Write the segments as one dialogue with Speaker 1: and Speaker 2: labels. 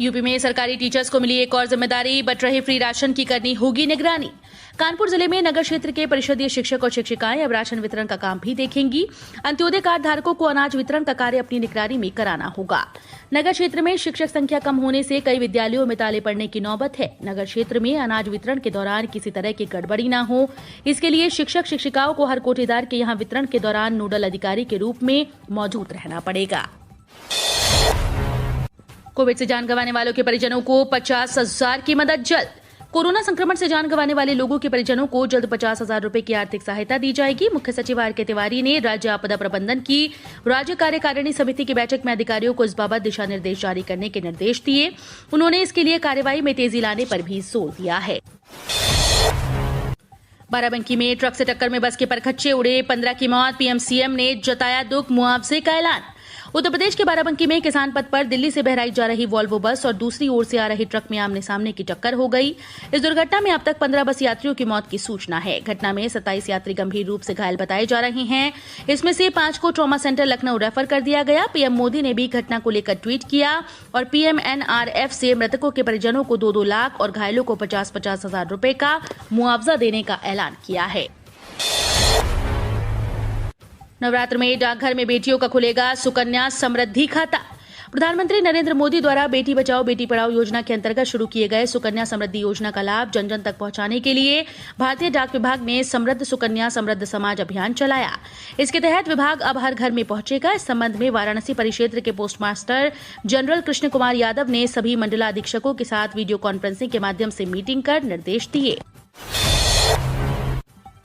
Speaker 1: UP में सरकारी teachers को मिली एक और जिम्मेदारी, बट रहे फ्री राशन की करनी होगी निगरानी। कानपुर जिले में नगर क्षेत्र के परिषदीय शिक्षक और शिक्षिकाएं अब राशन वितरण का काम भी देखेंगी। अंत्योदय कार्ड धारकों को अनाज वितरण का कार्य अपनी निगरानी में कराना होगा। नगर क्षेत्र में शिक्षक संख्या कम होने से कई विद्यालयों में ताले पड़ने की नौबत है। नगर क्षेत्र में अनाज वितरण के दौरान किसी तरह की गड़बड़ी न हो, इसके लिए शिक्षक शिक्षिकाओं को हर कोटेदार के यहां वितरण के दौरान नोडल अधिकारी के रूप में मौजूद रहना पड़ेगा। कोविड से जान गंवाने वालों के परिजनों को 50,000 की मदद जल्द। कोरोना संक्रमण से जान गंवाने वाले लोगों के परिजनों को जल्द 50,000 रुपए की आर्थिक सहायता दी जाएगी। मुख्य सचिव आर के तिवारी ने राज्य आपदा प्रबंधन की राज्य कार्यकारिणी समिति की बैठक में अधिकारियों को इस बाबत दिशा निर्देश जारी करने के निर्देश दिए। उन्होंने इसके लिए कार्रवाई में तेजी लाने पर भी जोर दिया है। बाराबंकी में ट्रक से टक्कर में बस के परखच्चे उड़े, 15 की मौत। पीएम सीएम ने जताया दुख, मुआवजे का ऐलान। उत्तर प्रदेश के बाराबंकी में किसान पथ पर दिल्ली से बहराइच जा रही वॉल्वो बस और दूसरी ओर से आ रही ट्रक में आमने सामने की टक्कर हो गई। इस दुर्घटना में अब तक 15 बस यात्रियों की मौत की सूचना है। घटना में 27 यात्री गंभीर रूप से घायल बताए जा रहे हैं। इसमें से 5 को ट्रॉमा सेंटर लखनऊ रेफर कर दिया गया। पीएम मोदी ने भी घटना को लेकर ट्वीट किया और पीएमएनआरएफ से मृतकों के परिजनों को 2-2 लाख और घायलों को 50,000 हजार रुपए का मुआवजा देने का ऐलान किया है। नवरात्र में डाकघर में बेटियों का खुलेगा सुकन्या समृद्धि खाता। प्रधानमंत्री नरेंद्र मोदी द्वारा बेटी बचाओ बेटी पढ़ाओ योजना के अंतर्गत शुरू किए गए सुकन्या समृद्धि योजना का लाभ जन जन तक पहुंचाने के लिए भारतीय डाक विभाग ने समृद्ध सुकन्या समृद्ध समाज अभियान चलाया। इसके तहत विभाग अब हर घर में पहुंचेगा। इस संबंध में वाराणसी परिक्षेत्र के पोस्टमास्टर जनरल कृष्ण कुमार यादव ने सभी मंडलाधीक्षकों के साथ वीडियो कॉन्फ्रेंसिंग के माध्यम से मीटिंग कर निर्देश दिए।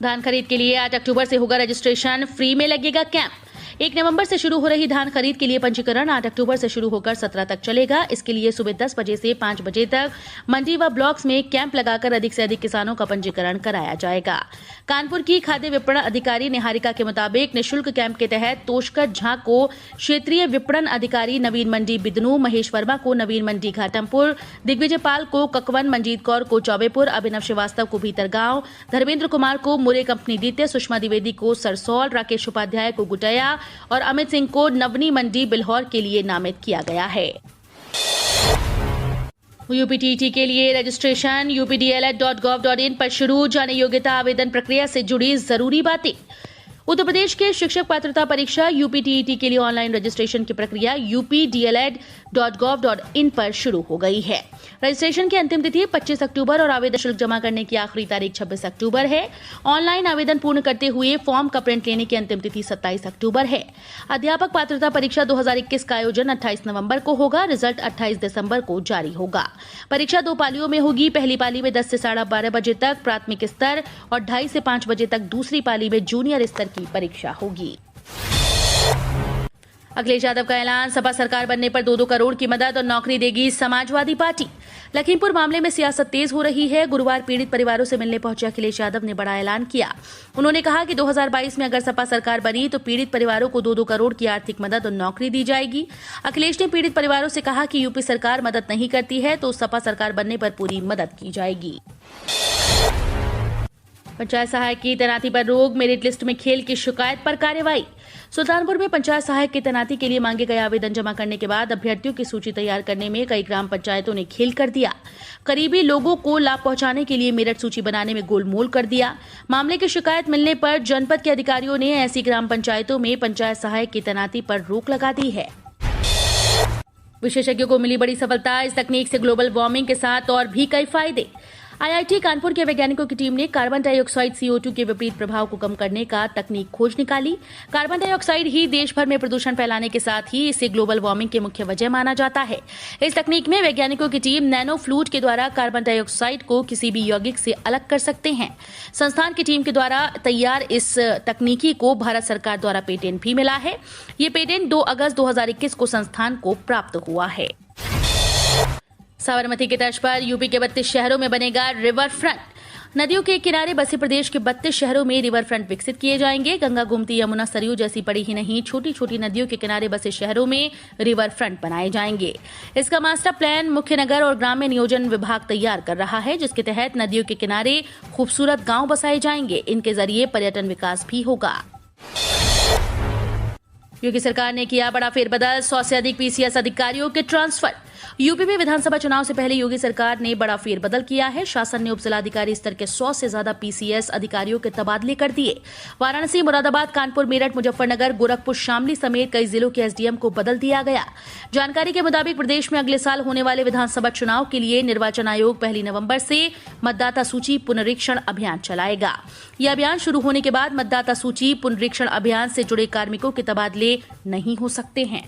Speaker 1: धान खरीद के लिए 8 अक्टूबर से होगा रजिस्ट्रेशन, फ्री में लगेगा कैंप। 1 नवंबर से शुरू हो रही धान खरीद के लिए पंजीकरण 8 अक्टूबर से शुरू होकर 17 तक चलेगा। इसके लिए सुबह 10 बजे से 5 बजे तक मंडी व ब्लॉक्स में कैंप लगाकर अधिक से अधिक किसानों का पंजीकरण कराया जाएगा। कानपुर की खाद्य विपणन अधिकारी निहारिका के मुताबिक निःशुल्क कैंप के तहत तोषकर झा को क्षेत्रीय विपणन अधिकारी, नवीन मंडी बिदनू, महेश वर्मा को नवीन मंडी घाटमपुर, दिग्विजय पाल को ककवन, मंजीत कौर को चौबेपुर, अभिनव श्रीवास्तव को भीतरगांव, धर्मेंद्र कुमार को मुरे कंपनी द्वितीय, सुषमा द्विवेदी को सरसौल, राकेश उपाध्याय को गुटया और अमित सिंह को नवनी मंडी बिल्हौर के लिए नामित किया गया है। यूपीटीईटी के लिए रजिस्ट्रेशन updled.gov.in पर शुरू। जाने योग्यता आवेदन प्रक्रिया से जुड़ी जरूरी बातें। उत्तर प्रदेश के शिक्षक पात्रता परीक्षा यूपीटीईटी के लिए ऑनलाइन रजिस्ट्रेशन की प्रक्रिया updled.gov.in पर शुरू हो गई है। रजिस्ट्रेशन की अंतिम तिथि 25 अक्टूबर और आवेदन शुल्क जमा करने की आखिरी तारीख 26 अक्टूबर है। ऑनलाइन आवेदन पूर्ण करते हुए फॉर्म का प्रिंट लेने की अंतिम तिथि 27 अक्टूबर है। अध्यापक पात्रता परीक्षा 2021 का आयोजन 28 नवंबर को होगा। रिजल्ट 28 दिसंबर को जारी होगा। परीक्षा 2 पालियों में होगी। पहली पाली में 10 से 12:30 बजे तक प्राथमिक स्तर और 2:30 से 5 बजे तक दूसरी पाली में जूनियर स्तर की परीक्षा होगी। अखिलेश यादव का ऐलान, सपा सरकार बनने पर 2-2 करोड़ की मदद और नौकरी देगी समाजवादी पार्टी। लखीमपुर मामले में सियासत तेज हो रही है। गुरुवार पीड़ित परिवारों से मिलने पहुंचे अखिलेश यादव ने बड़ा ऐलान किया। उन्होंने कहा कि 2022 में अगर सपा सरकार बनी तो पीड़ित परिवारों को 2-2 करोड़ की आर्थिक मदद और नौकरी दी जाएगी। अखिलेश ने पीड़ित परिवारों से कहा कि यूपी सरकार मदद नहीं करती है तो सपा सरकार बनने पर पूरी मदद की जाएगी। पंचायत सहायक की तैनाती पर रोक, मेरिट लिस्ट में खेल की शिकायत पर कार्रवाई। सुल्तानपुर में पंचायत सहायक की तैनाती के लिए मांगे गए आवेदन जमा करने के बाद अभ्यर्थियों की सूची तैयार करने में कई ग्राम पंचायतों ने खेल कर दिया। करीबी लोगों को लाभ पहुंचाने के लिए मेरिट सूची बनाने में गोलमोल कर दिया। मामले की शिकायत मिलने पर जनपद के अधिकारियों ने ऐसी ग्राम पंचायतों में पंचायत सहायक की तैनाती पर रोक लगा दी है। विशेषज्ञों को मिली बड़ी सफलता, इस तकनीक से ग्लोबल वार्मिंग के साथ और भी कई फायदे। आईआईटी कानपुर के वैज्ञानिकों की टीम ने कार्बन डाइऑक्साइड CO2 के विपरीत प्रभाव को कम करने का तकनीक खोज निकाली। कार्बन डाइऑक्साइड ही देश भर में प्रदूषण फैलाने के साथ ही इसे ग्लोबल वार्मिंग की मुख्य वजह माना जाता है। इस तकनीक में वैज्ञानिकों की टीम नैनो फ्लूइड के द्वारा कार्बन डाइऑक्साइड को किसी भी यौगिक से अलग कर सकते हैं। संस्थान की टीम के द्वारा तैयार इस तकनीकी को भारत सरकार द्वारा पेटेंट भी मिला है। ये पेटेंट 2 अगस्त 2021 को संस्थान को प्राप्त हुआ है। साबरमती की तर्ज पर यूपी के 32 शहरों में बनेगा रिवर फ्रंट। नदियों के किनारे बसे प्रदेश के 32 शहरों में रिवर फ्रंट विकसित किए जाएंगे। गंगा, गोमती, यमुना, सरयू जैसी बड़ी ही नहीं, छोटी छोटी नदियों के किनारे बसे शहरों में रिवर फ्रंट बनाए जाएंगे। इसका मास्टर प्लान मुख्य नगर और ग्राम्य नियोजन विभाग तैयार कर रहा है, जिसके तहत नदियों के किनारे खूबसूरत गांव बसाए जाएंगे। इनके जरिए पर्यटन विकास भी होगा। योगी सरकार ने किया बड़ा फेरबदल, 100 से अधिक PCS अधिकारियों के ट्रांसफर। यूपी में विधानसभा चुनाव से पहले योगी सरकार ने बड़ा फेरबदल किया है। शासन ने उपजिलाधिकारी स्तर के 100 से ज्यादा पीसीएस अधिकारियों के तबादले कर दिए। वाराणसी, मुरादाबाद, कानपुर, मेरठ, मुजफ्फरनगर, गोरखपुर, शामली समेत कई जिलों के एसडीएम को बदल दिया गया। जानकारी के मुताबिक प्रदेश में अगले साल होने वाले विधानसभा चुनाव के लिए निर्वाचन आयोग 1 नवंबर से मतदाता सूची पुनरीक्षण अभियान चलाएगा। यह अभियान शुरू होने के बाद मतदाता सूची पुनरीक्षण अभियान से जुड़े कार्मिकों के तबादले नहीं हो सकते हैं।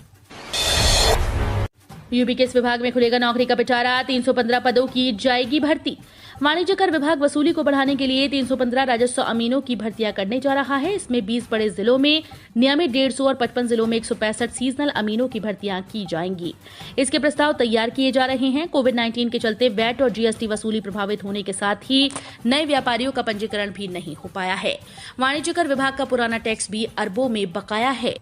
Speaker 1: यूपी के इस विभाग में खुलेगा नौकरी का पिटारा। 315 पदों की जाएगी भर्ती। वाणिज्य कर विभाग वसूली को बढ़ाने के लिए 315 राजस्व अमीनों की भर्तियां करने जा रहा है। इसमें 20 बड़े जिलों में नियमित 150 और 55 जिलों में 165 सीजनल अमीनों की भर्तियां की जाएंगी। इसके प्रस्ताव तैयार किए जा रहे हैं। कोविड-19 के चलते वैट और जीएसटी वसूली प्रभावित होने के साथ ही नए व्यापारियों का पंजीकरण भी नहीं हो पाया है। वाणिज्य कर विभाग का पुराना टैक्स भी अरबों में बकाया है।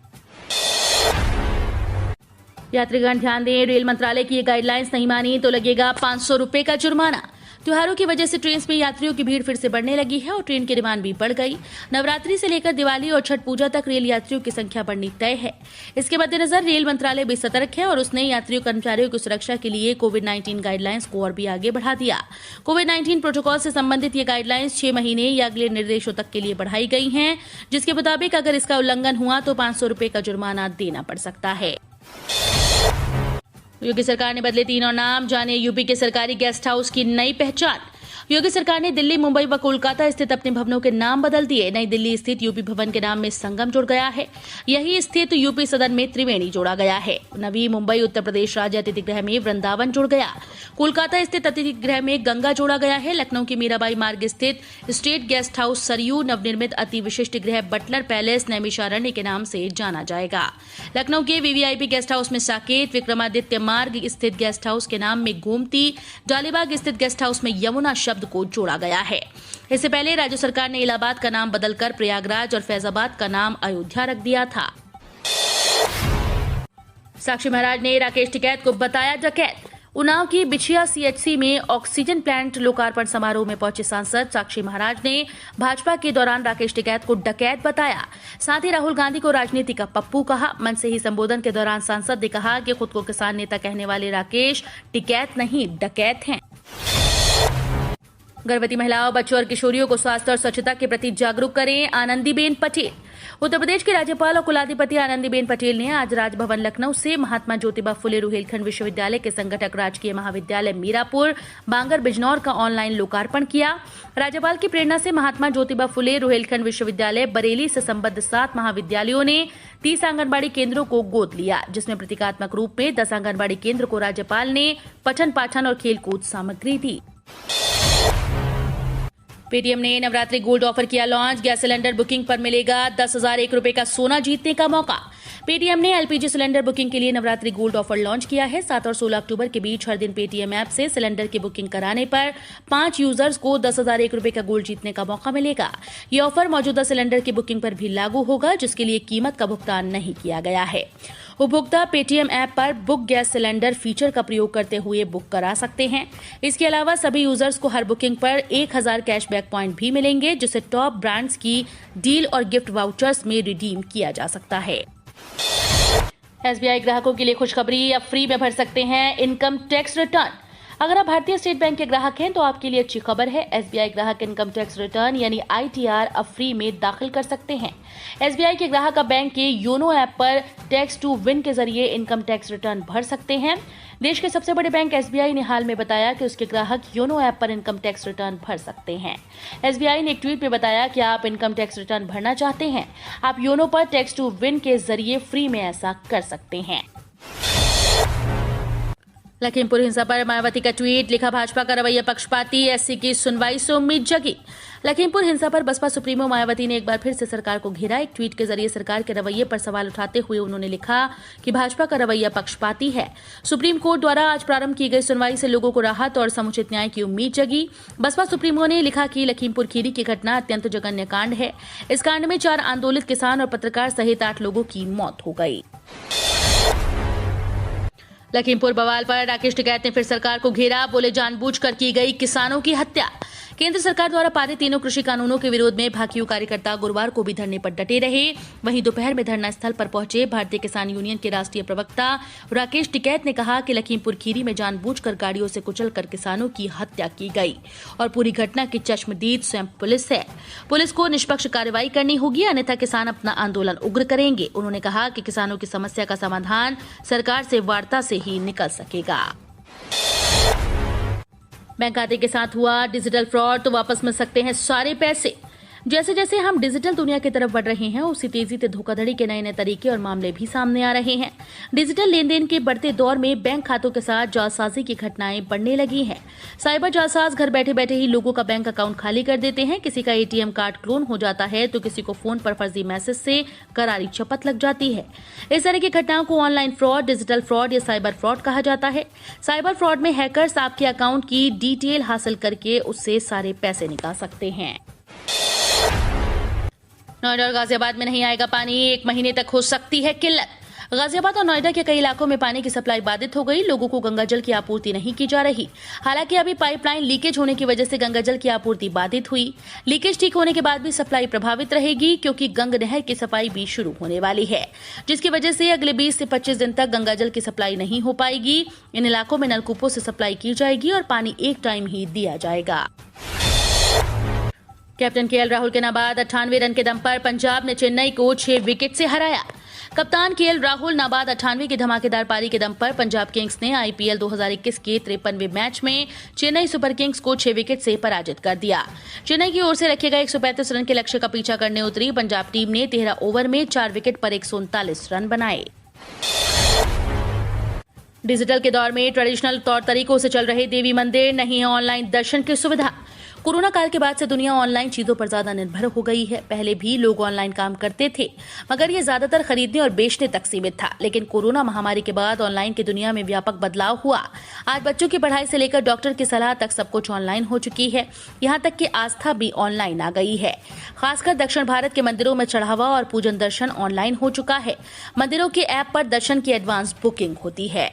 Speaker 1: यात्रीगण ध्यान दें, रेल मंत्रालय की ये गाइडलाइंस नहीं मानी तो लगेगा 500 रुपए का जुर्माना। त्योहारों की वजह से ट्रेन में यात्रियों की भीड़ फिर से बढ़ने लगी है और ट्रेन की डिमांड भी बढ़ गई। नवरात्रि से लेकर दिवाली और छठ पूजा तक रेल यात्रियों की संख्या बढ़नी तय है। इसके मद्देनजर रेल मंत्रालय भी सतर्क है और उसने यात्रियों कर्मचारियों की सुरक्षा के लिए कोविड-19 गाइडलाइंस को और भी आगे बढ़ा दिया। कोविड-19 प्रोटोकॉल से संबंधित ये गाइडलाइंस 6 महीने या अगले निर्देशों तक के लिए बढ़ाई गई हैं, जिसके मुताबिक अगर इसका उल्लंघन हुआ तो 500 रुपए का जुर्माना देना पड़ सकता है। योगी सरकार ने बदले 3 और नाम, जाने यूपी के सरकारी गेस्ट हाउस की नई पहचान। योगी सरकार ने दिल्ली, मुंबई व कोलकाता स्थित अपने भवनों के नाम बदल दिए। नई दिल्ली स्थित यूपी भवन के नाम में संगम जुड़ गया है। यही स्थित यूपी सदन में त्रिवेणी जोड़ा गया है। नवी मुंबई उत्तर प्रदेश राज्य अतिथि गृह में वृंदावन जुड़ गया। कोलकाता स्थित अतिथि गृह में गंगा जोड़ा गया है। लखनऊ के मीराबाई मार्ग स्थित स्टेट गेस्ट हाउस सरयू नवनिर्मित अति विशिष्ट गृह बटलर पैलेस नैमिषारण्य के नाम से जाना जाएगा। लखनऊ के वीवीआईपी गेस्ट हाउस में साकेत, विक्रमादित्य मार्ग स्थित गेस्ट हाउस के नाम में गोमती, डालीबाग स्थित गेस्ट हाउस में यमुना शब्द को जोड़ा गया है। इससे पहले राज्य सरकार ने इलाहाबाद का नाम बदलकर प्रयागराज और फैजाबाद का नाम अयोध्या रख दिया था। साक्षी महाराज ने राकेश टिकैत को बताया डकैत। उन्नाव की बिछिया सीएचसी में ऑक्सीजन प्लांट लोकार्पण समारोह में पहुंचे सांसद साक्षी महाराज ने भाजपा के दौरान राकेश टिकैत को डकैत बताया। साथ ही राहुल गांधी को राजनीति का पप्पू कहा। मंच से ही संबोधन के दौरान सांसद ने कहा कि खुद को किसान नेता कहने वाले राकेश टिकैत नहीं डकैत हैं। गर्भवती महिलाओं, बच्चों और किशोरियों को स्वास्थ्य और स्वच्छता के प्रति जागरूक करें, आनंदीबेन पटेल। उत्तर प्रदेश के राज्यपाल और कुलाधिपति आनंदीबेन पटेल ने आज राजभवन लखनऊ से महात्मा ज्योतिबा फुले रुहेलखंड विश्वविद्यालय के संगठक राजकीय महाविद्यालय मीरापुर बांगर बिजनौर का ऑनलाइन लोकार्पण किया। राज्यपाल की प्रेरणा से महात्मा ज्योतिबा फुले रुहेलखंड विश्वविद्यालय बरेली से संबद्ध 7 महाविद्यालयों ने 30 आंगनबाड़ी केंद्रों को गोद लिया, जिसमें प्रतीकात्मक रूप में 10 आंगनबाड़ी केंद्र को राज्यपाल ने पठन पाठन और खेलकूद सामग्री दी। पेटीएम ने नवरात्रि गोल्ड ऑफर किया लॉन्च। गैस सिलेंडर बुकिंग पर मिलेगा 10,001 रुपए का सोना जीतने का मौका। पेटीएम ने एलपीजी सिलेंडर बुकिंग के लिए नवरात्रि गोल्ड ऑफर लॉन्च किया है। 7 और 16 अक्टूबर के बीच हर दिन पेटीएम ऐप से सिलेंडर की बुकिंग कराने पर 5 यूजर्स को 10,001 रुपए का गोल्ड जीतने का मौका मिलेगा। ये ऑफर मौजूदा सिलेंडर की बुकिंग पर भी लागू होगा, जिसके लिए कीमत का भुगतान नहीं किया गया है। उपभोक्ता पेटीएम ऐप पर बुक गैस सिलेंडर फीचर का प्रयोग करते हुए बुक करा सकते हैं। इसके अलावा सभी यूजर्स को हर बुकिंग पर 1000 कैशबैक पॉइंट भी मिलेंगे, जिसे टॉप ब्रांड्स की डील और गिफ्ट वाउचर्स में रिडीम किया जा सकता है। एसबीआई ग्राहकों के लिए खुशखबरी, अब फ्री में भर सकते हैं इनकम टैक्स रिटर्न। अगर आप भारतीय स्टेट बैंक के ग्राहक हैं तो आपके लिए अच्छी खबर है। एसबीआई ग्राहक इनकम टैक्स रिटर्न यानी आईटीआर अब फ्री में दाखिल कर सकते हैं। एसबीआई के ग्राहक अब बैंक के योनो ऐप पर टैक्स टू विन के जरिए इनकम टैक्स रिटर्न भर सकते हैं। देश के सबसे बड़े बैंक एसबीआई ने हाल में बताया कि उसके ग्राहक योनो ऐप पर इनकम टैक्स रिटर्न भर सकते हैं। एसबीआई ने एक ट्वीट में बताया कि आप इनकम टैक्स रिटर्न भरना चाहते हैं, आप योनो पर टैक्स टू विन के जरिए फ्री में ऐसा कर सकते हैं। लखीमपुर हिंसा पर मायावती का ट्वीट, लिखा भाजपा का रवैया पक्षपाती, एससी की सुनवाई से उम्मीद जगी। लखीमपुर हिंसा पर बसपा सुप्रीमो मायावती ने एक बार फिर से सरकार को घेरा। एक ट्वीट के जरिए सरकार के रवैये पर सवाल उठाते हुए उन्होंने लिखा कि भाजपा का रवैया पक्षपाती है। सुप्रीम कोर्ट द्वारा आज प्रारंभ की गई सुनवाई से लोगों को राहत और समुचित न्याय की उम्मीद जगी। बसपा सुप्रीमो ने लिखा कि लखीमपुर खीरी की घटना अत्यंत जघन्य कांड है। इस कांड में 4 आंदोलित किसान और पत्रकार सहित 8 लोगों की मौत हो गई। लखीमपुर बवाल पर राकेश टिकैत ने फिर सरकार को घेरा, बोले जानबूझकर की गई किसानों की हत्या। केंद्र सरकार द्वारा पारित तीनों कृषि कानूनों के विरोध में भाकियू कार्यकर्ता गुरुवार को भी धरने पर डटे रहे। वहीं दोपहर में धरना स्थल पर पहुंचे भारतीय किसान यूनियन के राष्ट्रीय प्रवक्ता राकेश टिकैत ने कहा कि लखीमपुर खीरी में जानबूझकर गाड़ियों से कुचलकर किसानों की हत्या की गई और पूरी घटना की चश्मदीद स्वयं पुलिस है। पुलिस को निष्पक्ष कार्रवाई करनी होगी, अन्यथा किसान अपना आंदोलन उग्र करेंगे। उन्होंने कहा कि किसानों की समस्या का समाधान सरकार से वार्ता से ही निकल सकेगा। बैंक खाते के साथ हुआ डिजिटल फ्रॉड तो वापस मिल सकते हैं सारे पैसे। जैसे जैसे हम डिजिटल दुनिया की तरफ बढ़ रहे हैं, उसी तेजी से धोखाधड़ी के नए नए तरीके और मामले भी सामने आ रहे हैं। डिजिटल लेन देन के बढ़ते दौर में बैंक खातों के साथ जालसाजी की घटनाएं बढ़ने लगी हैं। साइबर जालसाज घर बैठे बैठे ही लोगों का बैंक अकाउंट खाली कर देते हैं। किसी का एटीएम कार्ड क्लोन हो जाता है तो किसी को फोन पर फर्जी मैसेज से करारी शपथ लग जाती है। इस तरह की घटनाओं को ऑनलाइन फ्रॉड, डिजिटल फ्रॉड या साइबर फ्रॉड कहा जाता है। साइबर फ्रॉड में हैकर्स आपके अकाउंट की डिटेल हासिल करके उससे सारे पैसे निकाल सकते हैं। नोएडा और गाजियाबाद में नहीं आएगा पानी, 1 महीने तक हो सकती है किल्लत। गाजियाबाद और नोएडा के कई इलाकों में पानी की सप्लाई बाधित हो गई। लोगों को गंगाजल की आपूर्ति नहीं की जा रही। हालांकि अभी पाइपलाइन लीकेज होने की वजह से गंगाजल की आपूर्ति बाधित हुई। लीकेज ठीक होने के बाद भी सप्लाई प्रभावित रहेगी, क्योंकि गंग नहर की सफाई भी शुरू होने वाली है, जिसकी वजह से अगले 20 से 25 दिन तक गंगाजल की सप्लाई नहीं हो पाएगी। इन इलाकों में नलकूपों से सप्लाई की जाएगी और पानी एक टाइम ही दिया जाएगा। कैप्टन केएल राहुल के नाबाद 98 रन के दम पर पंजाब ने चेन्नई को 6 विकेट से हराया। कप्तान केएल राहुल नाबाद 98 की धमाकेदार पारी के दम पर पंजाब किंग्स ने आईपीएल 2021 के 53वें मैच में चेन्नई सुपर किंग्स को 6 विकेट से पराजित कर दिया। चेन्नई की ओर से रखे गए 135 रन के लक्ष्य का पीछा करने उतरी पंजाब टीम ने 13 ओवर में 4 विकेट पर 139 रन बनाए। डिजिटल के दौर में ट्रेडिशनल तौर तरीकों से चल रहे देवी मंदिर, नहीं है ऑनलाइन दर्शन की सुविधा। कोरोना काल के बाद से दुनिया ऑनलाइन चीजों पर ज्यादा निर्भर हो गई है। पहले भी लोग ऑनलाइन काम करते थे, मगर ये ज्यादातर खरीदने और बेचने तक सीमित था। लेकिन कोरोना महामारी के बाद ऑनलाइन की दुनिया में व्यापक बदलाव हुआ। आज बच्चों की पढ़ाई से लेकर डॉक्टर की सलाह तक सब कुछ ऑनलाइन हो चुकी है। यहाँ तक कि आस्था भी ऑनलाइन आ गई है। खासकर दक्षिण भारत के मंदिरों में चढ़ावा और पूजन दर्शन ऑनलाइन हो चुका है। मंदिरों के ऐप पर दर्शन की एडवांस बुकिंग होती है।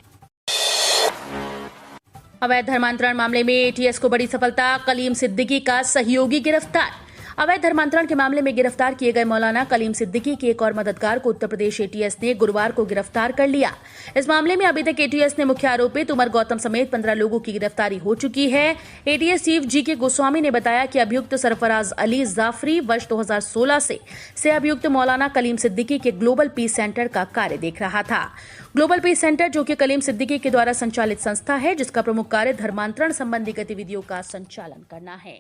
Speaker 1: अवैध धर्मांतरण मामले में एटीएस को बड़ी सफलता, कलीम सिद्दीकी का सहयोगी गिरफ्तार। अवैध धर्मांतरण के मामले में गिरफ्तार किए गए मौलाना कलीम सिद्दीकी के एक और मददगार को उत्तर प्रदेश एटीएस ने गुरुवार को गिरफ्तार कर लिया। इस मामले में अभी तक एटीएस ने मुख्य आरोपित उमर गौतम समेत 15 लोगों की गिरफ्तारी हो चुकी है। एटीएस चीफ जीके गोस्वामी ने बताया कि अभियुक्त सरफराज अली जाफरी वर्ष 2016 से अभियुक्त मौलाना कलीम सिद्दीकी के ग्लोबल पीस सेंटर का कार्य देख रहा था। ग्लोबल पीस सेंटर, जो कि कलीम सिद्दीकी के द्वारा संचालित संस्था है, जिसका प्रमुख कार्य धर्मांतरण संबंधी गतिविधियों का संचालन करना है।